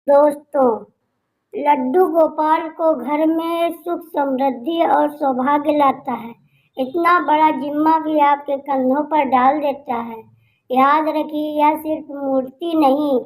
दोस्तों, लड्डू गोपाल को घर में सुख समृद्धि और सौभाग्य लाता है। इतना बड़ा जिम्मा भी आपके कंधों पर डाल देता है। याद रखिए, यह सिर्फ मूर्ति नहीं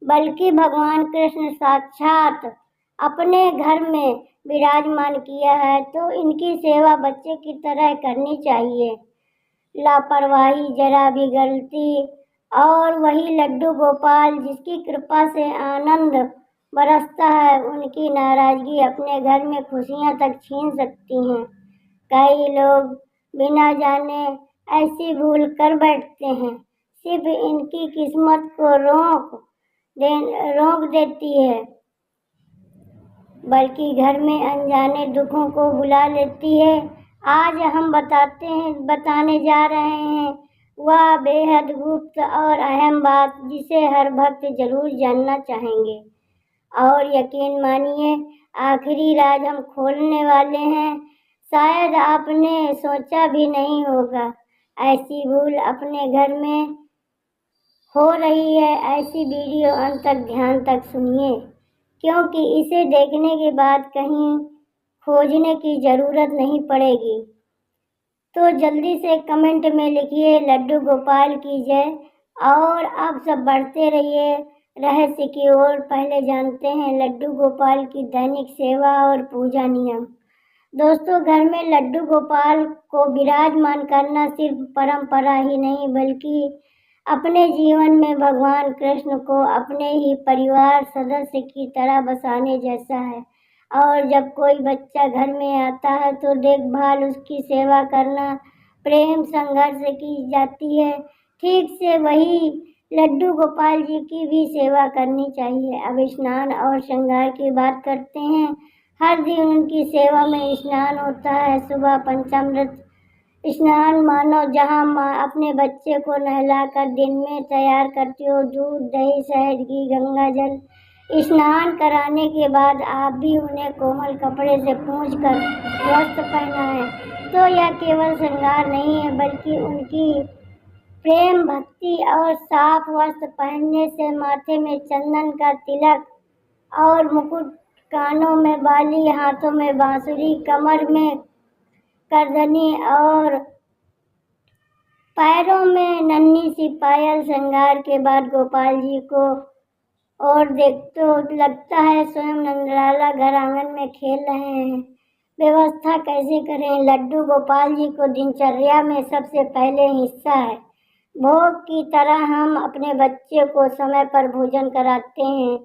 बल्कि भगवान कृष्ण साक्षात अपने घर में विराजमान किया है, तो इनकी सेवा बच्चे की तरह करनी चाहिए। लापरवाही, जरा भी गलती और वही लड्डू गोपाल जिसकी कृपा से आनंद बरसता है, उनकी नाराजगी अपने घर में खुशियां तक छीन सकती हैं। कई लोग बिना जाने ऐसी भूल कर बैठते हैं, सिर्फ इनकी किस्मत को रोक देती है, बल्कि घर में अनजाने दुखों को बुला लेती है। आज हम बताने जा रहे हैं वह बेहद गुप्त और अहम बात जिसे हर भक्त जरूर जानना चाहेंगे। और यकीन मानिए, आखिरी राज हम खोलने वाले हैं, शायद आपने सोचा भी नहीं होगा। ऐसी भूल अपने घर में हो रही है, ऐसी वीडियो अंत तक ध्यान तक सुनिए, क्योंकि इसे देखने के बाद कहीं खोजने की जरूरत नहीं पड़ेगी। तो जल्दी से कमेंट में लिखिए लड्डू गोपाल की जय, और आप सब बढ़ते रहिए रहस्य की ओर। पहले जानते हैं लड्डू गोपाल की दैनिक सेवा और पूजा नियम। दोस्तों, घर में लड्डू गोपाल को विराजमान करना सिर्फ परंपरा ही नहीं बल्कि अपने जीवन में भगवान कृष्ण को अपने ही परिवार सदस्य की तरह बसाने जैसा है। और जब कोई बच्चा घर में आता है तो देखभाल, उसकी सेवा करना प्रेम संघर्ष की जाती है। ठीक से वही लड्डू गोपाल जी की भी सेवा करनी चाहिए। अब स्नान और श्रृंगार की बात करते हैं। हर दिन उनकी सेवा में स्नान होता है। सुबह पंचामृत स्नान मानो जहाँ माँ अपने बच्चे को नहलाकर दिन में तैयार करती हो। दूध, दही, शहद, घी, गंगा जल स्नान कराने के बाद आप भी उन्हें कोमल कपड़े से पोंछकर वस्त्र पहनाएं। तो यह केवल श्रृंगार नहीं है बल्कि उनकी प्रेम, भक्ति और साफ वस्त्र पहनने से माथे में चंदन का तिलक और मुकुट, कानों में बाली, हाथों में बांसुरी, कमर में करधनी और पैरों में नन्ही सी पायल श्रृंगार के बाद गोपाल जी को और देख तो लगता है स्वयं नंदलाला घर आंगन में खेल रहे हैं। व्यवस्था कैसे करें? लड्डू गोपाल जी को दिनचर्या में सबसे पहले हिस्सा है। भोग की तरह हम अपने बच्चे को समय पर भोजन कराते हैं,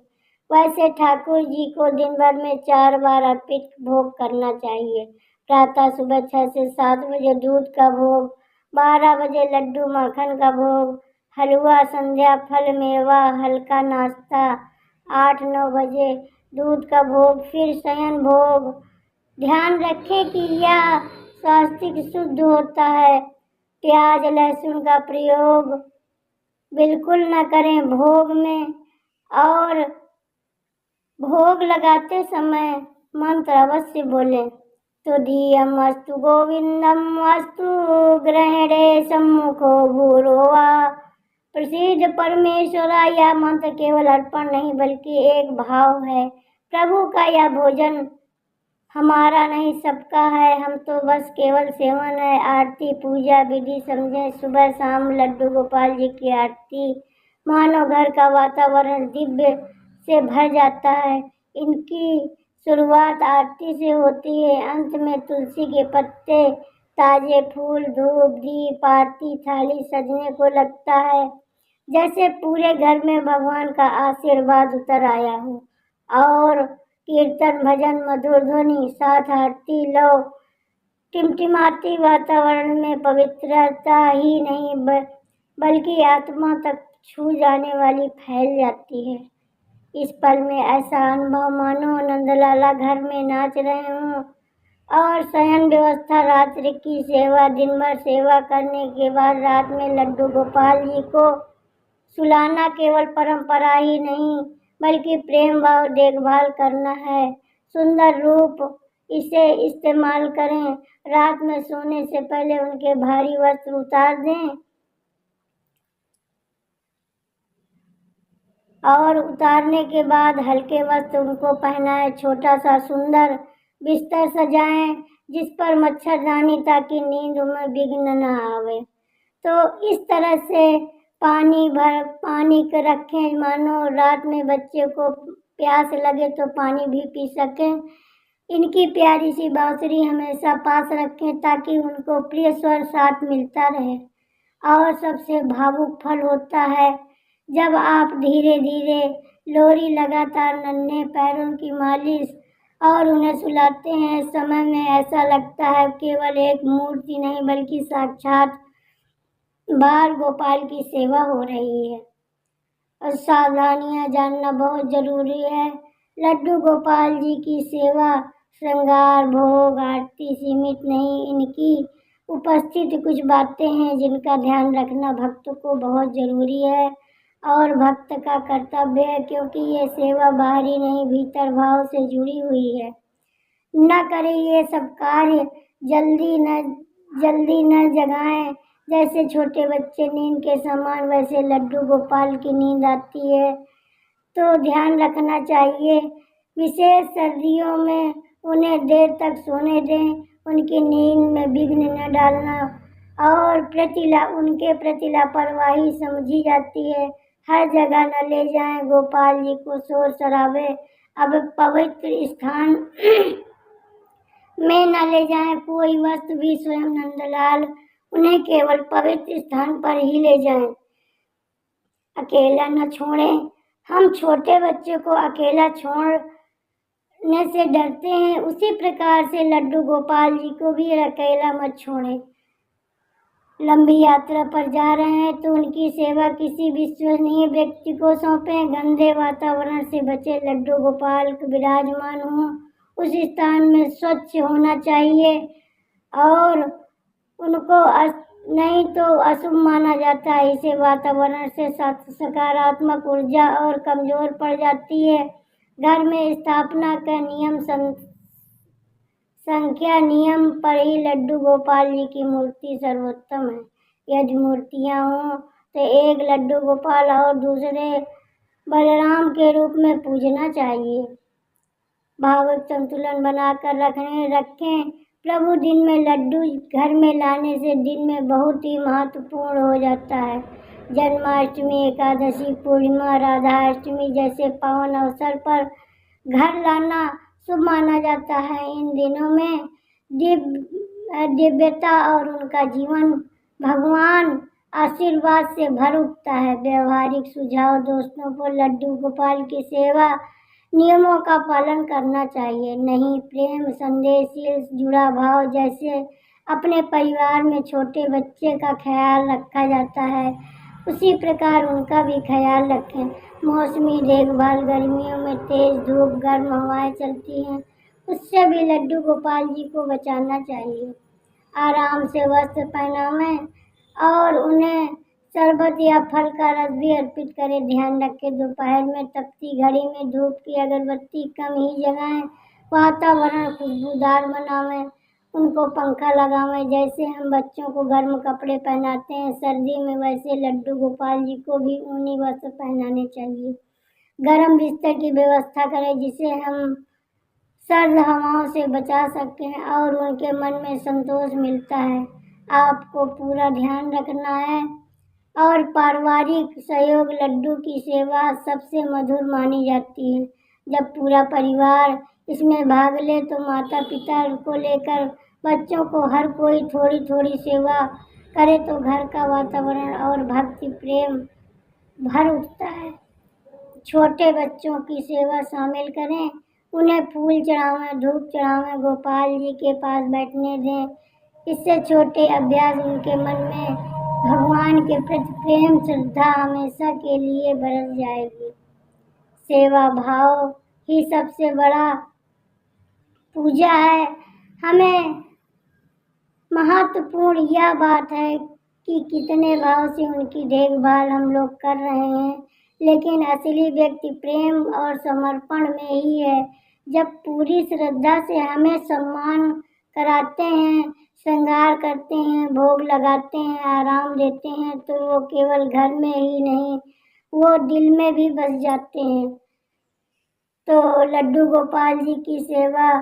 वैसे ठाकुर जी को दिन भर में 4 बार अर्पित भोग करना चाहिए। प्रातः सुबह 6 से 7 बजे दूध का भोग, 12 बजे लड्डू माखन का भोग, हलवा, संध्या फल, मेवा, हल्का नाश्ता, 8-9 बजे दूध का भोग, फिर शयन भोग। ध्यान रखें कि यह स्वास्थ्य शुद्ध होता है। प्याज लहसुन का प्रयोग बिल्कुल न करें भोग में, और भोग लगाते समय मंत्र अवश्य बोलें। तो धियम अस्तु गोविंदम अस्तु ग्रहणे सम्मुखो भूरोवा। प्रसिद्ध परमेश्वरा, यह मंत्र केवल अर्पण नहीं बल्कि एक भाव है। प्रभु का यह भोजन हमारा नहीं, सबका है, हम तो बस केवल सेवन है। आरती पूजा विधि समझें। सुबह शाम लड्डू गोपाल जी की आरती मानो घर का वातावरण दिव्य से भर जाता है। इनकी शुरुआत आरती से होती है, अंत में तुलसी के पत्ते, ताजे फूल, धूप, दीप, आरती थाली सजने को लगता है जैसे पूरे घर में भगवान का आशीर्वाद उतर आया हो। और कीर्तन, भजन, मधुर ध्वनि, साथ आरती लो, टिमटिमाती वातावरण में पवित्रता ही नहीं बल्कि आत्मा तक छू जाने वाली फैल जाती है। इस पल में ऐसा अनुभव मानो नंदलाला घर में नाच रहे हों। और शयन व्यवस्था, रात्रि की सेवा। दिन भर सेवा करने के बाद रात में लड्डू गोपाल जी को सुलाना केवल परंपरा ही नहीं बल्कि प्रेम भाव देखभाल करना है। सुंदर रूप इसे इस्तेमाल करें। रात में सोने से पहले उनके भारी वस्त्र उतार दें और उतारने के बाद हल्के वस्त्र उनको पहनाएं, छोटा सा सुंदर बिस्तर सजाएं जिस पर मच्छरदानी, ताकि नींद में विघ्न न आवे। तो इस तरह से पानी को रखें, मानो रात में बच्चे को प्यास लगे तो पानी भी पी सकें। इनकी प्यारी सी बांसुरी हमेशा पास रखें ताकि उनको प्रिय स्वर साथ मिलता रहे। और सबसे भावुक फल होता है जब आप धीरे धीरे लोरी लगातार नन्हे पैरों की मालिश और उन्हें सुलाते हैं। समय में ऐसा लगता है केवल एक मूर्ति नहीं बल्कि साक्षात बाल गोपाल की सेवा हो रही है। और सावधानियां जानना बहुत जरूरी है। लड्डू गोपाल जी की सेवा, श्रृंगार, भोग, आरती सीमित नहीं, इनकी उपस्थित कुछ बातें हैं जिनका ध्यान रखना भक्त को बहुत जरूरी है और भक्त का कर्तव्य है, क्योंकि ये सेवा बाहरी नहीं भीतर भाव से जुड़ी हुई है। न करें ये सब कार्य जल्दी न जगाएं। जैसे छोटे बच्चे नींद के समान वैसे लड्डू गोपाल की नींद आती है, तो ध्यान रखना चाहिए। विशेष सर्दियों में उन्हें देर तक सोने दें, उनकी नींद में विघ्न न डालना और उनके प्रति लापरवाही समझी जाती है। हर जगह न ले जाएं गोपाल जी को शोर शराबे। अब पवित्र स्थान में न ले जाएं कोई वस्तु भी। स्वयं नंदलाल उन्हें केवल पवित्र स्थान पर ही ले जाएं, अकेला न छोड़ें। हम छोटे बच्चे को अकेला छोड़ने से डरते हैं, उसी प्रकार से लड्डू गोपाल जी को भी अकेला मत छोड़ें। लंबी यात्रा पर जा रहे हैं तो उनकी सेवा किसी विश्वसनीय व्यक्ति को सौंपें। गंदे वातावरण से बचे। लड्डू गोपाल विराजमान हो उस स्थान में स्वच्छ होना चाहिए और उनको नहीं तो अशुभ माना जाता है। इसे वातावरण से सकारात्मक ऊर्जा और कमजोर पड़ जाती है। घर में स्थापना का संख्या नियम पर ही लड्डू गोपाल जी की मूर्ति सर्वोत्तम है। यदि मूर्तियां हों तो एक लड्डू गोपाल और दूसरे बलराम के रूप में पूजना चाहिए। भावुक संतुलन बनाकर रखें। प्रभु दिन में लड्डू घर में लाने से दिन में बहुत ही महत्वपूर्ण हो जाता है। जन्माष्टमी, एकादशी, पूर्णिमा, राधाष्टमी जैसे पावन अवसर पर घर लाना शुभ माना जाता है। इन दिनों में दिव्यता और उनका जीवन भगवान आशीर्वाद से भर उठता है। व्यवहारिक सुझाव दोस्तों को लड्डू गोपाल की सेवा नियमों का पालन करना चाहिए। नहीं, प्रेम संदेश से जुड़ा भाव जैसे अपने परिवार में छोटे बच्चे का ख्याल रखा जाता है, उसी प्रकार उनका भी ख्याल रखें। मौसमी देखभाल, गर्मियों में तेज धूप, गर्म हवाएं चलती हैं, उससे भी लड्डू गोपाल जी को बचाना चाहिए। आराम से वस्त्र पहनावें और उन्हें शरबत या फल का रस भी अर्पित करें। ध्यान रखें दोपहर में तपती घड़ी में धूप की अगरबत्ती कम ही जलाएं। वातावरण खुशबूदार बनावें, उनको पंखा लगावें। जैसे हम बच्चों को गर्म कपड़े पहनाते हैं सर्दी में, वैसे लड्डू गोपाल जी को भी ऊनी वस्त्र पहनाने चाहिए। गर्म बिस्तर की व्यवस्था करें जिसे हम सर्द हवाओं से बचा सकें और उनके मन में संतोष मिलता है। आपको पूरा ध्यान रखना है और पारिवारिक सहयोग लड्डू की सेवा सबसे मधुर मानी जाती है। जब पूरा परिवार इसमें भाग ले तो माता पिता को लेकर बच्चों को हर कोई थोड़ी थोड़ी सेवा करे तो घर का वातावरण और भक्ति प्रेम भर उठता है। छोटे बच्चों की सेवा शामिल करें, उन्हें फूल चढ़ावें, धूप चढ़ावें, गोपाल जी के पास बैठने दें। इससे छोटे अभ्यास उनके मन में भगवान के प्रति प्रेम श्रद्धा हमेशा के लिए बरस जाएगी। सेवा भाव ही सबसे बड़ा पूजा है। हमें महत्वपूर्ण यह बात है कि कितने भाव से उनकी देखभाल हम लोग कर रहे हैं, लेकिन असली व्यक्ति प्रेम और समर्पण में ही है। जब पूरी श्रद्धा से हमें सम्मान कराते हैं, श्रृंगार करते हैं, भोग लगाते हैं, आराम देते हैं, तो वो केवल घर में ही नहीं वो दिल में भी बस जाते हैं। तो लड्डू गोपाल जी की सेवा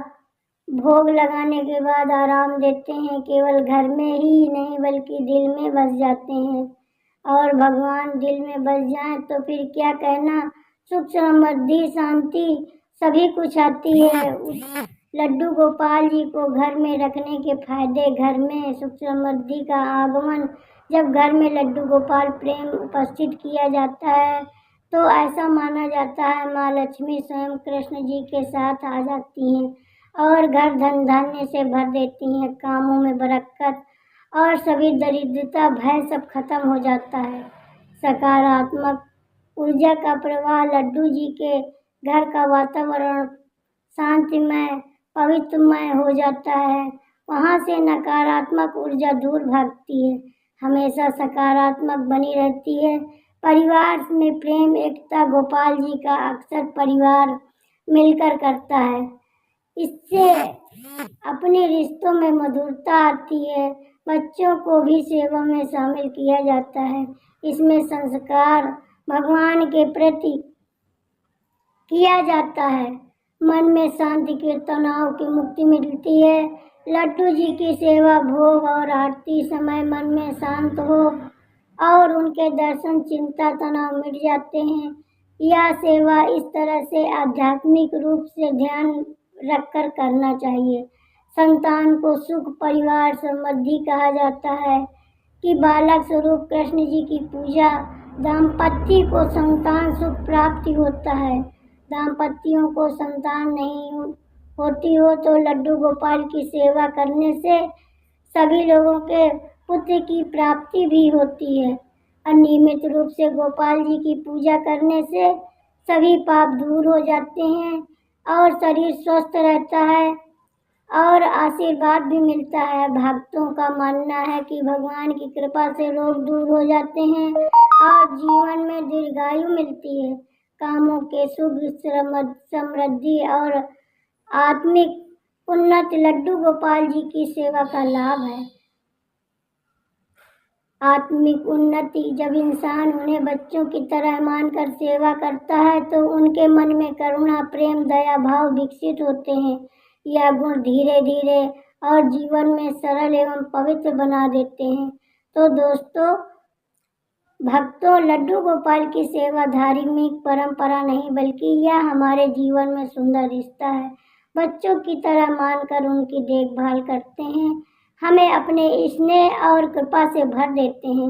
भोग लगाने के बाद आराम देते हैं, केवल घर में ही नहीं बल्कि दिल में बस जाते हैं। और भगवान दिल में बस जाएं तो फिर क्या कहना, सुख समृद्धि शांति सभी कुछ आती है। लड्डू गोपाल जी को घर में रखने के फायदे, घर में सुख समृद्धि का आगमन। जब घर में लड्डू गोपाल प्रेम उपस्थित किया जाता है तो ऐसा माना जाता है माँ लक्ष्मी स्वयं कृष्ण जी के साथ आ जाती हैं और घर धन धान्य से भर देती हैं, कामों में बरकत और सभी दरिद्रता भय सब खत्म हो जाता है। सकारात्मक ऊर्जा का प्रवाह, लड्डू जी के घर का वातावरण शांतिमय पवित्रमय हो जाता है। वहाँ से नकारात्मक ऊर्जा दूर भागती है, हमेशा सकारात्मक बनी रहती है। परिवार में प्रेम एकता गोपाल जी का अक्सर परिवार मिलकर करता है। इससे अपने रिश्तों में मधुरता आती है। बच्चों को भी सेवा में शामिल किया जाता है। इसमें संस्कार भगवान के प्रति किया जाता है। मन में शांति के तनाव की मुक्ति मिलती है। लड्डू जी की सेवा भोग और आरती समय मन में शांत हो और उनके दर्शन चिंता तनाव मिट जाते हैं। यह सेवा इस तरह से आध्यात्मिक रूप से ध्यान रखकर करना चाहिए। संतान को सुख परिवार समृद्धि कहा जाता है कि बालक स्वरूप कृष्ण जी की पूजा दाम्पत्य को संतान सुख प्राप्ति होता है। दाम्पत्यों को संतान नहीं होती हो तो लड्डू गोपाल की सेवा करने से सभी लोगों के पुत्र की प्राप्ति भी होती है। अनियमित रूप से गोपाल जी की पूजा करने से सभी पाप दूर हो जाते हैं और शरीर स्वस्थ रहता है और आशीर्वाद भी मिलता है। भक्तों का मानना है कि भगवान की कृपा से रोग दूर हो जाते हैं और जीवन में दीर्घायु मिलती है। कामों के सुख समृद्धि और आत्मिक उन्नति लड्डू गोपाल जी की सेवा का लाभ है। आत्मिक उन्नति, जब इंसान उन्हें बच्चों की तरह मानकर सेवा करता है तो उनके मन में करुणा प्रेम दया भाव विकसित होते हैं। यह गुण धीरे धीरे और जीवन में सरल एवं पवित्र बना देते हैं। तो दोस्तों भक्तों, लड्डू गोपाल की सेवा धार्मिक परंपरा नहीं बल्कि यह हमारे जीवन में सुंदर रिश्ता है। बच्चों की तरह मानकर उनकी देखभाल करते हैं, हमें अपने स्नेह और कृपा से भर देते हैं।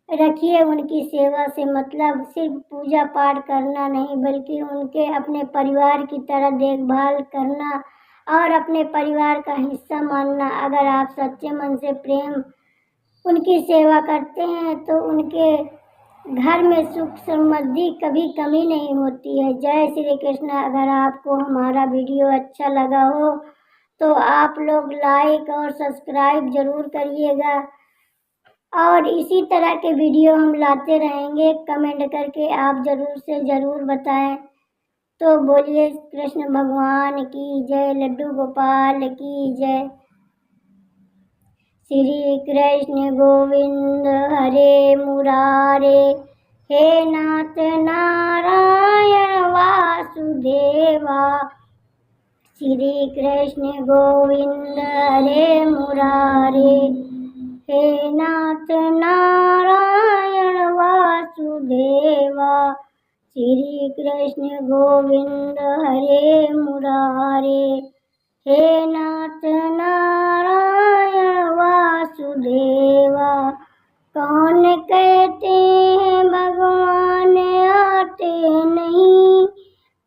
रखिए उनकी सेवा से मतलब सिर्फ पूजा पाठ करना नहीं बल्कि उनके अपने परिवार की तरह देखभाल करना और अपने परिवार का हिस्सा मानना। अगर आप सच्चे मन से प्रेम उनकी सेवा करते हैं तो उनके घर में सुख समृद्धि कभी कमी नहीं होती है। जय श्री कृष्ण। अगर आपको हमारा वीडियो अच्छा लगा हो तो आप लोग लाइक और सब्सक्राइब जरूर करिएगा और इसी तरह के वीडियो हम लाते रहेंगे। कमेंट करके आप जरूर से जरूर बताएं। तो बोलिए कृष्ण भगवान की जय, लड्डू गोपाल की जय। श्री कृष्ण गोविंद हरे मुरारे, हे नाथ नारायण वासुदेवा। श्री कृष्ण गोविंद हरे मुरारे, हे नाथ नारायण वासुदेवा। श्री कृष्ण गोविंद हरे मुरारे, हे नाथ नारायण वासुदेवा। कौन कहते हैं भगवान आते नहीं,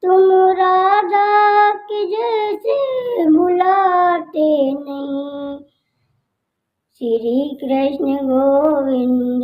तुम राधा की जैसे बुलाते नहीं। श्री कृष्ण गोविंद